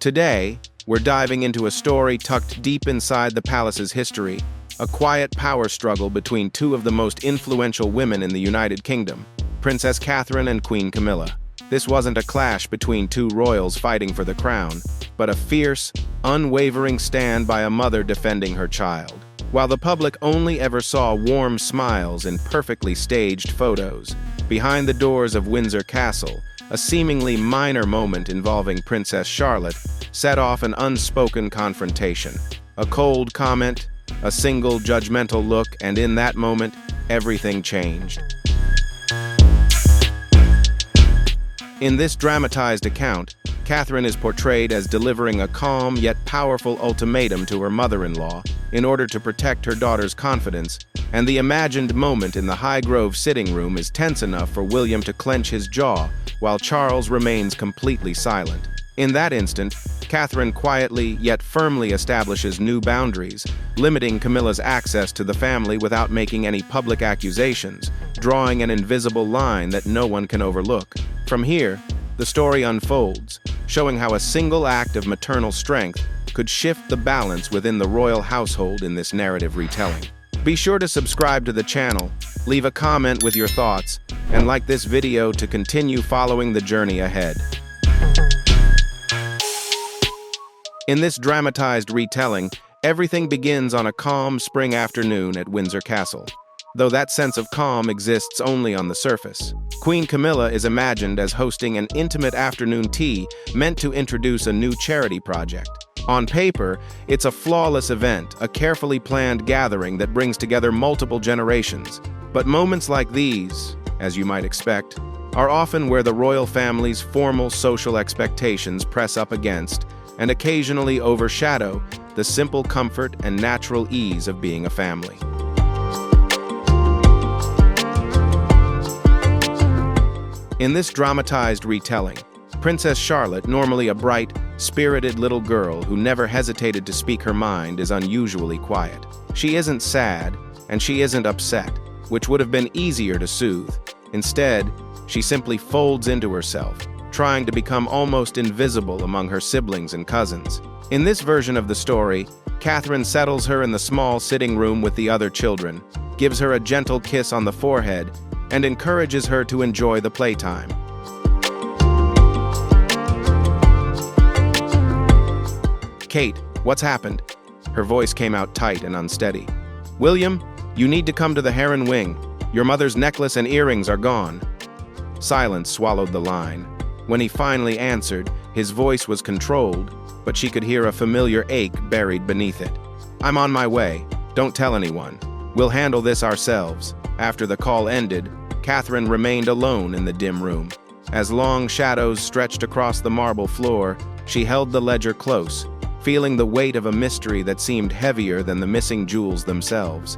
Today, we're diving into a story tucked deep inside the palace's history, a quiet power struggle between two of the most influential women in the United Kingdom, Princess Catherine and Queen Camilla. This wasn't a clash between two royals fighting for the crown, but a fierce, unwavering stand by a mother defending her child. While the public only ever saw warm smiles in perfectly staged photos, behind the doors of Windsor Castle, a seemingly minor moment involving Princess Charlotte set off an unspoken confrontation. A cold comment, a single judgmental look, and in that moment, everything changed. In this dramatized account, Catherine is portrayed as delivering a calm yet powerful ultimatum to her mother-in-law in order to protect her daughter's confidence, and the imagined moment in the Highgrove sitting room is tense enough for William to clench his jaw while Charles remains completely silent. In that instant, Catherine quietly yet firmly establishes new boundaries, limiting Camilla's access to the family without making any public accusations, drawing an invisible line that no one can overlook. From here, the story unfolds, showing how a single act of maternal strength could shift the balance within the royal household in this narrative retelling. Be sure to subscribe to the channel, leave a comment with your thoughts, and like this video to continue following the journey ahead. In this dramatized retelling, everything begins on a calm spring afternoon at Windsor Castle, though that sense of calm exists only on the surface. Queen Camilla is imagined as hosting an intimate afternoon tea meant to introduce a new charity project. On paper, it's a flawless event, a carefully planned gathering that brings together multiple generations. But moments like these, as you might expect, are often where the royal family's formal social expectations press up against and occasionally overshadow the simple comfort and natural ease of being a family. In this dramatized retelling, Princess Charlotte, normally a bright, spirited little girl who never hesitated to speak her mind, is unusually quiet. She isn't sad, and she isn't upset, which would have been easier to soothe. Instead, she simply folds into herself, trying to become almost invisible among her siblings and cousins. In this version of the story, Catherine settles her in the small sitting room with the other children, gives her a gentle kiss on the forehead, and encourages her to enjoy the playtime. "Kate, what's happened?" Her voice came out tight and unsteady. "William, you need to come to the Heron Wing. Your mother's necklace and earrings are gone." Silence swallowed the line. When he finally answered, his voice was controlled, but she could hear a familiar ache buried beneath it. "I'm on my way. Don't tell anyone. We'll handle this ourselves." After the call ended, Catherine remained alone in the dim room. As long shadows stretched across the marble floor, she held the ledger close, feeling the weight of a mystery that seemed heavier than the missing jewels themselves.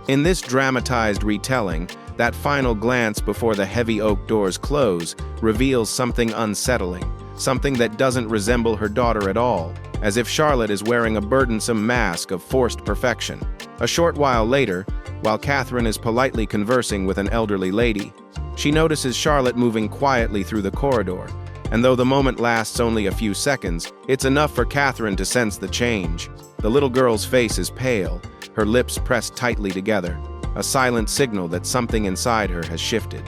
In this dramatized retelling, that final glance before the heavy oak doors close reveals something unsettling, something that doesn't resemble her daughter at all, as if Charlotte is wearing a burdensome mask of forced perfection. A short while later, while Catherine is politely conversing with an elderly lady, she notices Charlotte moving quietly through the corridor, and though the moment lasts only a few seconds, it's enough for Catherine to sense the change. The little girl's face is pale, her lips pressed tightly together, a silent signal that something inside her has shifted.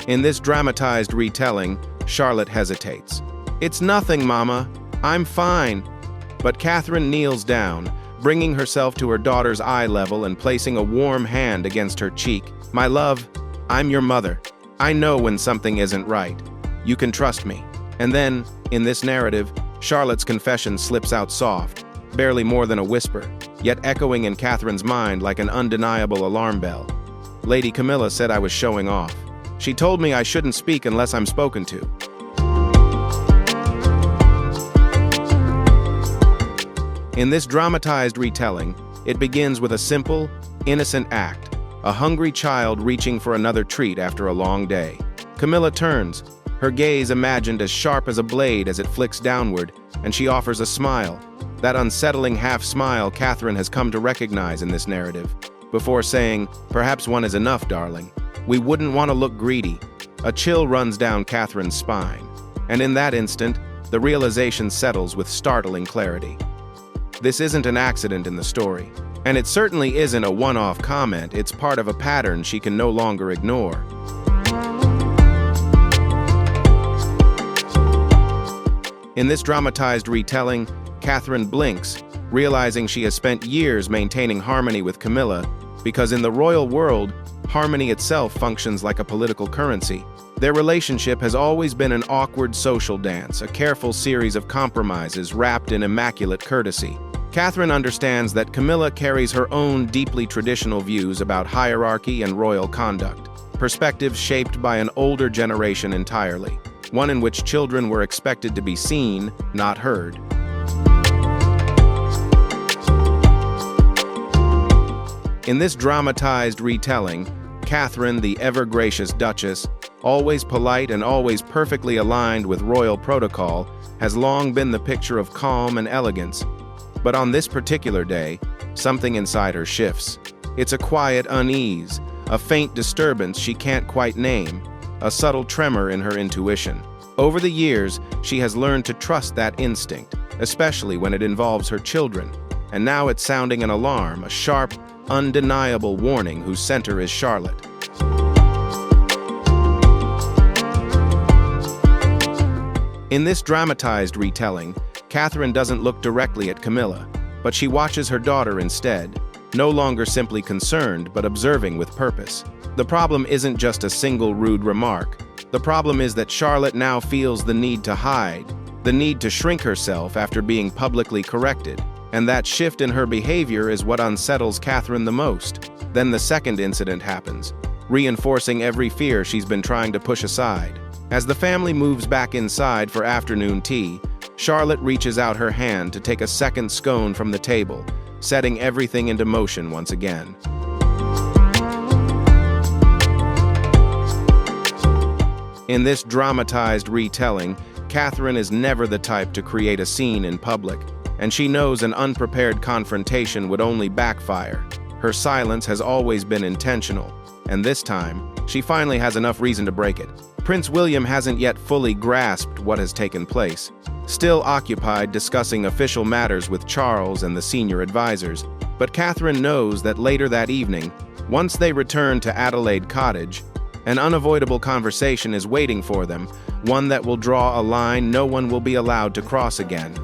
In this dramatized retelling, Charlotte hesitates. "It's nothing, Mama. I'm fine." But Catherine kneels down, bringing herself to her daughter's eye level and placing a warm hand against her cheek. "My love, I'm your mother. I know when something isn't right. You can trust me." And then, in this narrative, Charlotte's confession slips out soft, barely more than a whisper, yet echoing in Catherine's mind like an undeniable alarm bell. "Lady Camilla said I was showing off. She told me I shouldn't speak unless I'm spoken to." In this dramatized retelling, it begins with a simple, innocent act, a hungry child reaching for another treat after a long day. Camilla turns, her gaze imagined as sharp as a blade as it flicks downward, and she offers a smile. that unsettling half-smile Catherine has come to recognize in this narrative, before saying, "Perhaps one is enough, darling. We wouldn't want to look greedy." A chill runs down Catherine's spine, and in that instant, the realization settles with startling clarity. This isn't an accident in the story, and it certainly isn't a one-off comment. It's part of a pattern she can no longer ignore. In this dramatized retelling, Catherine blinks, realizing she has spent years maintaining harmony with Camilla, because in the royal world, harmony itself functions like a political currency. Their relationship has always been an awkward social dance, a careful series of compromises wrapped in immaculate courtesy. Catherine understands that Camilla carries her own deeply traditional views about hierarchy and royal conduct, perspectives shaped by an older generation entirely, one in which children were expected to be seen, not heard. In this dramatized retelling, Catherine, the ever-gracious Duchess, always polite and always perfectly aligned with royal protocol, has long been the picture of calm and elegance. But on this particular day, something inside her shifts. It's a quiet unease, a faint disturbance she can't quite name, a subtle tremor in her intuition. Over the years, she has learned to trust that instinct, especially when it involves her children. And now it's sounding an alarm, a sharp, undeniable warning whose center is Charlotte. In this dramatized retelling, Catherine doesn't look directly at Camilla, but she watches her daughter instead, no longer simply concerned but observing with purpose. The problem isn't just a single rude remark. The problem is that Charlotte now feels the need to hide, the need to shrink herself after being publicly corrected. And that shift in her behavior is what unsettles Catherine the most. Then the second incident happens, reinforcing every fear she's been trying to push aside. As the family moves back inside for afternoon tea, Charlotte reaches out her hand to take a second scone from the table, setting everything into motion once again. In this dramatized retelling, Catherine is never the type to create a scene in public, and she knows an unprepared confrontation would only backfire. Her silence has always been intentional, and this time, she finally has enough reason to break it. Prince William hasn't yet fully grasped what has taken place, still occupied discussing official matters with Charles and the senior advisors, but Catherine knows that later that evening, once they return to Adelaide Cottage, an unavoidable conversation is waiting for them, one that will draw a line no one will be allowed to cross again.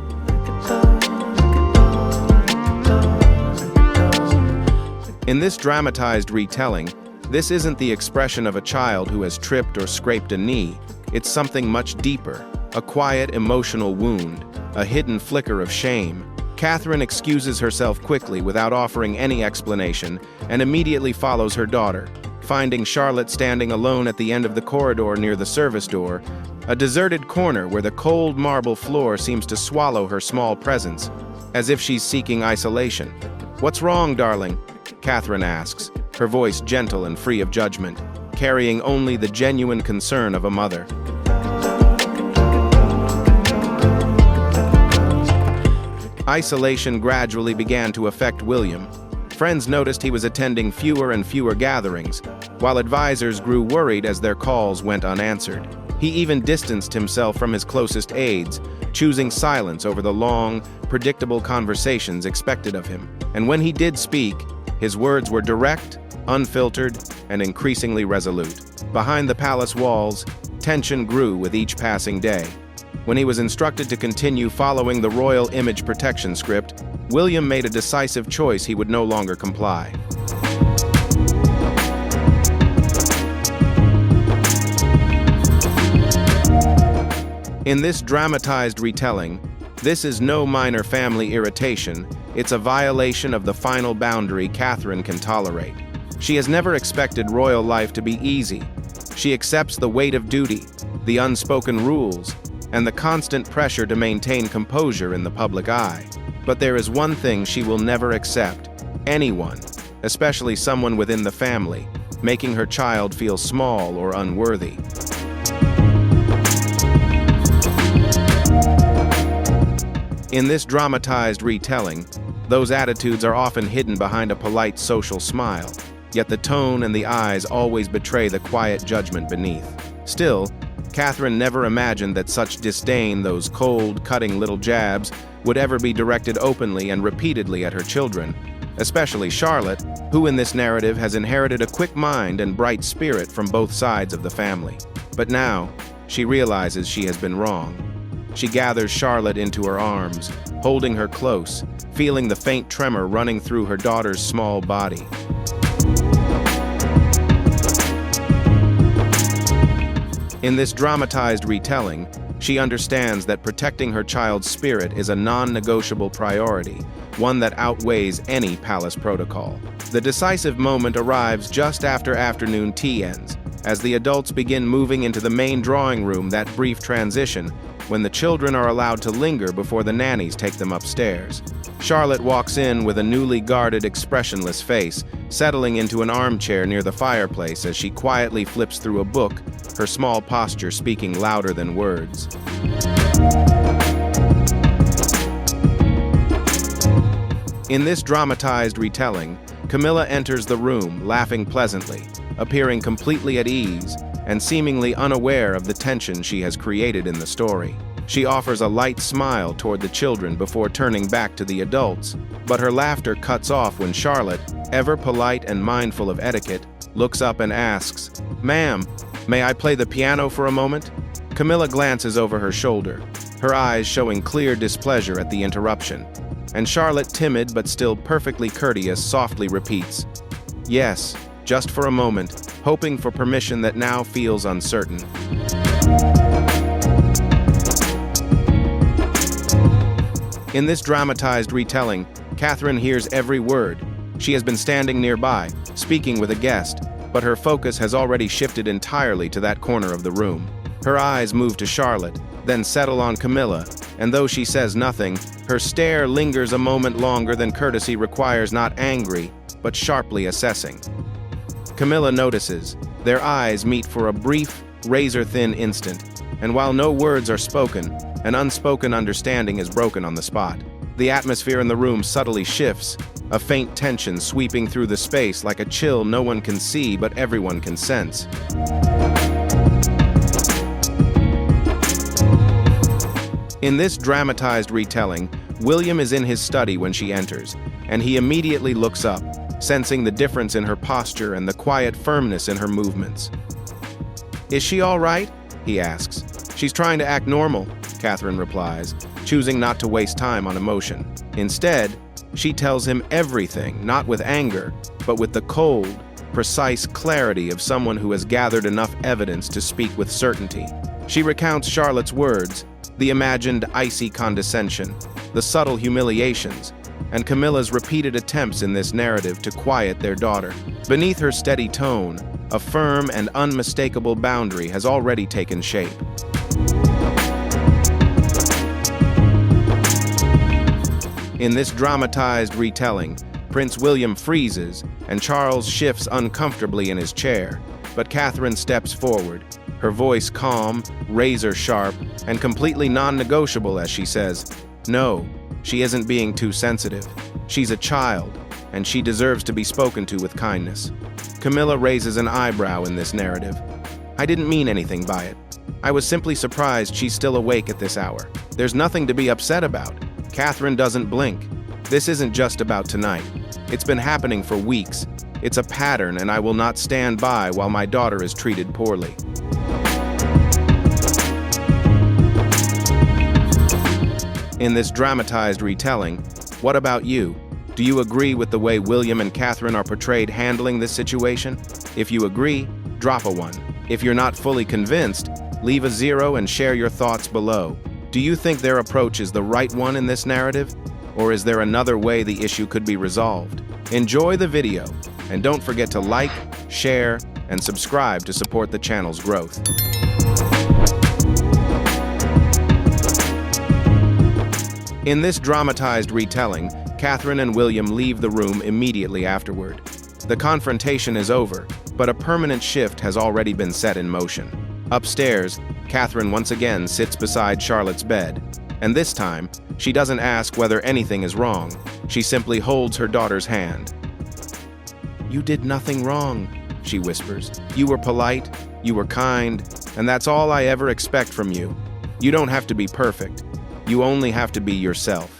In this dramatized retelling, this isn't the expression of a child who has tripped or scraped a knee. It's something much deeper, a quiet emotional wound, a hidden flicker of shame. Catherine excuses herself quickly without offering any explanation and immediately follows her daughter, finding Charlotte standing alone at the end of the corridor near the service door, a deserted corner where the cold marble floor seems to swallow her small presence, as if she's seeking isolation. "What's wrong, darling?" Catherine asks, her voice gentle and free of judgment, carrying only the genuine concern of a mother. Isolation gradually began to affect William. Friends noticed he was attending fewer and fewer gatherings, while advisors grew worried as their calls went unanswered. He even distanced himself from his closest aides, choosing silence over the long, predictable conversations expected of him. And when he did speak, his words were direct, unfiltered, and increasingly resolute. Behind the palace walls, tension grew with each passing day. When he was instructed to continue following the royal image protection script, William made a decisive choice: he would no longer comply. In this dramatized retelling, this is no minor family irritation, it's a violation of the final boundary Catherine can tolerate. She has never expected royal life to be easy. She accepts the weight of duty, the unspoken rules, and the constant pressure to maintain composure in the public eye. But there is one thing she will never accept: anyone, especially someone within the family, making her child feel small or unworthy. In this dramatized retelling, those attitudes are often hidden behind a polite social smile, yet the tone and the eyes always betray the quiet judgment beneath. Still, Catherine never imagined that such disdain, those cold, cutting little jabs, would ever be directed openly and repeatedly at her children, especially Charlotte, who in this narrative has inherited a quick mind and bright spirit from both sides of the family. But now, she realizes she has been wrong. She gathers Charlotte into her arms, holding her close, feeling the faint tremor running through her daughter's small body. In this dramatized retelling, she understands that protecting her child's spirit is a non-negotiable priority, one that outweighs any palace protocol. The decisive moment arrives just after afternoon tea ends, as the adults begin moving into the main drawing room. That brief transition, when the children are allowed to linger before the nannies take them upstairs. Charlotte walks in with a newly guarded, expressionless face, settling into an armchair near the fireplace as she quietly flips through a book, her small posture speaking louder than words. In this dramatized retelling, Camilla enters the room, laughing pleasantly, appearing completely at ease, and seemingly unaware of the tension she has created in the story. She offers a light smile toward the children before turning back to the adults, but her laughter cuts off when Charlotte, ever polite and mindful of etiquette, looks up and asks, "Ma'am, may I play the piano for a moment?" Camilla glances over her shoulder, her eyes showing clear displeasure at the interruption, and Charlotte, timid but still perfectly courteous, softly repeats, "Yes, just for a moment," hoping for permission that now feels uncertain. In this dramatized retelling, Catherine hears every word. She has been standing nearby, speaking with a guest, but her focus has already shifted entirely to that corner of the room. Her eyes move to Charlotte, then settle on Camilla, and though she says nothing, her stare lingers a moment longer than courtesy requires, not angry, but sharply assessing. Camilla notices. Their eyes meet for a brief, razor-thin instant, and while no words are spoken, an unspoken understanding is broken on the spot. The atmosphere in the room subtly shifts, a faint tension sweeping through the space like a chill no one can see but everyone can sense. In this dramatized retelling, William is in his study when she enters, and he immediately looks up, sensing the difference in her posture and the quiet firmness in her movements. "Is she all right?" he asks. "She's trying to act normal," Catherine replies, choosing not to waste time on emotion. Instead, she tells him everything, not with anger, but with the cold, precise clarity of someone who has gathered enough evidence to speak with certainty. She recounts Charlotte's words, the imagined icy condescension, the subtle humiliations, and Camilla's repeated attempts in this narrative to quiet their daughter. Beneath her steady tone, a firm and unmistakable boundary has already taken shape. In this dramatized retelling, Prince William freezes and Charles shifts uncomfortably in his chair, but Catherine steps forward, her voice calm, razor-sharp, and completely non-negotiable as she says, "No, she isn't being too sensitive. She's a child, and she deserves to be spoken to with kindness." Camilla raises an eyebrow in this narrative. "I didn't mean anything by it. I was simply surprised she's still awake at this hour. There's nothing to be upset about." Catherine doesn't blink. "This isn't just about tonight. It's been happening for weeks. It's a pattern, and I will not stand by while my daughter is treated poorly." In this dramatized retelling, what about you? Do you agree with the way William and Catherine are portrayed handling this situation? If you agree, drop a 1. If you're not fully convinced, leave a 0 and share your thoughts below. Do you think their approach is the right one in this narrative? Or is there another way the issue could be resolved? Enjoy the video, and don't forget to like, share, and subscribe to support the channel's growth. In this dramatized retelling, Catherine and William leave the room immediately afterward. The confrontation is over, but a permanent shift has already been set in motion. Upstairs, Catherine once again sits beside Charlotte's bed, and this time, She doesn't ask whether anything is wrong. She simply holds her daughter's hand. "You did nothing wrong," she whispers. "You were polite, you were kind, and that's all I ever expect from you. You don't have to be perfect. You only have to be yourself."